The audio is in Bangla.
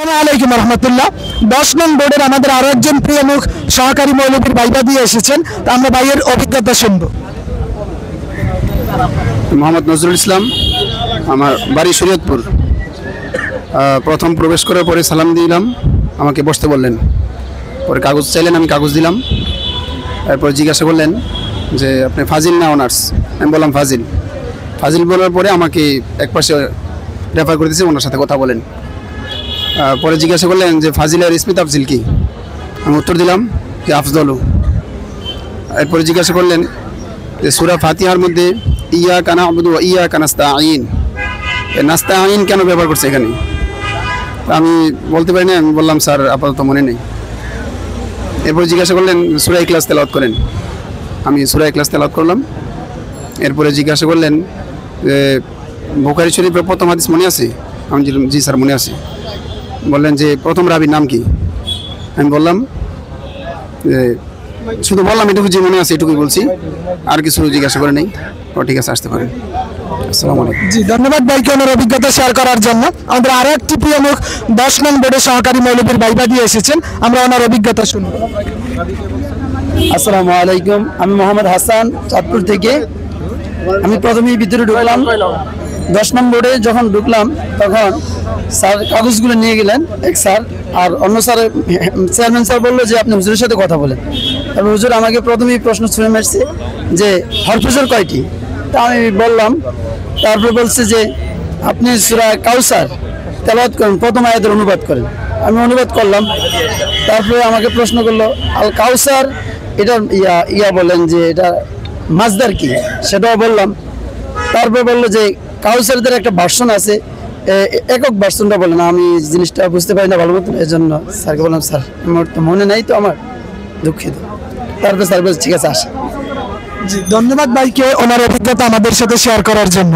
আসসালামু আলাইকুম রহমতুল্লাহ। 10 নং বোর্ডের আমাদের আরো একজন প্রিয় মুখ সহকারী মৌলভীর ভাইবা দিয়ে এসেছেন, তো আমরা ভাইয়ের অভিজ্ঞতা শুনবো। মোহাম্মদ নজরুল ইসলাম, আমার বাড়ি শরীয়তপুর। প্রথম প্রবেশ করার পরে সালাম দিলাম, আমাকে বসতে বললেন। পরে কাগজ চাইলেন, আমি কাগজ দিলাম। এরপর জিজ্ঞাসা করলেন যে আপনি ফাজিল না অনার্স? আমি বললাম ফাজিল। ফাজিল বলার পরে আমাকে একপাশে রেফার করে দিয়েছে, ওনার সাথে কথা বলেন। পরে জিজ্ঞাসা করলেন যে ফাজিলের ইসমি তাফজিল কি? আমি উত্তর দিলাম যে আফজলু। এরপরে জিজ্ঞাসা করলেন যে সূরা ফাতিহার মধ্যে ইয়াকা না'বুদু ওয়া ইয়াকা নাস্তাঈন, নাস্তাঈন কেন ব্যবহার করছে এখানে? আমি বলতে পারি না, আমি বললাম স্যার আপাতত মনে নেই। এরপর জিজ্ঞাসা করলেন সূরা ইখলাস তেলাওয়াত করেন। আমি সূরা ইখলাস তেলাওয়াত করলাম। এরপরে জিজ্ঞাসা করলেন যে বুখারী শরীফের প্রথম হাদিস মনে আছে? আমি জি স্যার মনে আছে। বললেন যে প্রথম রাবীর নাম কি? আমি বললাম যে শুধু বললাম এটুকু যে মনে আছে এটুকুই বলছি, আর কিছু জিজ্ঞাসা করে নেই। ও ঠিক আছে, আসতে পারেন। আসসালামু আলাইকুম। জি, ধন্যবাদ ভাইকে ওনার অভিজ্ঞতা শেয়ার করার জন্য। আমাদের আরো একটি প্রিয় মুখ 10 নং বোর্ডের সহকারী মৌলভীর ভাইবা দিয়ে এসেছেন, আমরা ওনার অভিজ্ঞতা শুনবো। আসসালামু আলাইকুম, আমি মোহাম্মদ হাসান, চাঁদপুর থেকে। আমি প্রথমেই ভিতরে ঢুকলাম। 10 নং বোর্ডে যখন ঢুকলাম তখন স্যার কাগজগুলো নিয়ে গেলেন এক স্যার, আর অন্য স্যার চেয়ারম্যান স্যার বললো যে আপনি হুজুরের সাথে কথা বলেন। তারপর হুজুর আমাকে প্রথমেই প্রশ্ন ছুঁড়ে মারছে যে হরফজর কয়টি? তা আমি বললাম। তারপর বলছে যে আপনি সূরা কাউসার তেলাওয়াত করেন, প্রথম আয়াতের অনুবাদ করেন। আমি অনুবাদ করলাম। তারপরে আমাকে প্রশ্ন করলো আল কাউসার এটা ইয়া বলেন যে এটা মাজদার কি, সেটাও বললাম। তারপর বললো যে কাউসারদের একটা ভার্সন আছে, একক ভার্সনটা বলেন। আমি জিনিসটা বুঝতে পারি না ভালো মতো, এই জন্য স্যারকে বললাম স্যার আমার তো মনে নাই, তো আমার দুঃখিত। তারপর স্যার বলছে ঠিক আছে আসে। জি, ধন্যবাদ ভাইকে ওনার অভিজ্ঞতা আমাদের সাথে শেয়ার করার জন্য।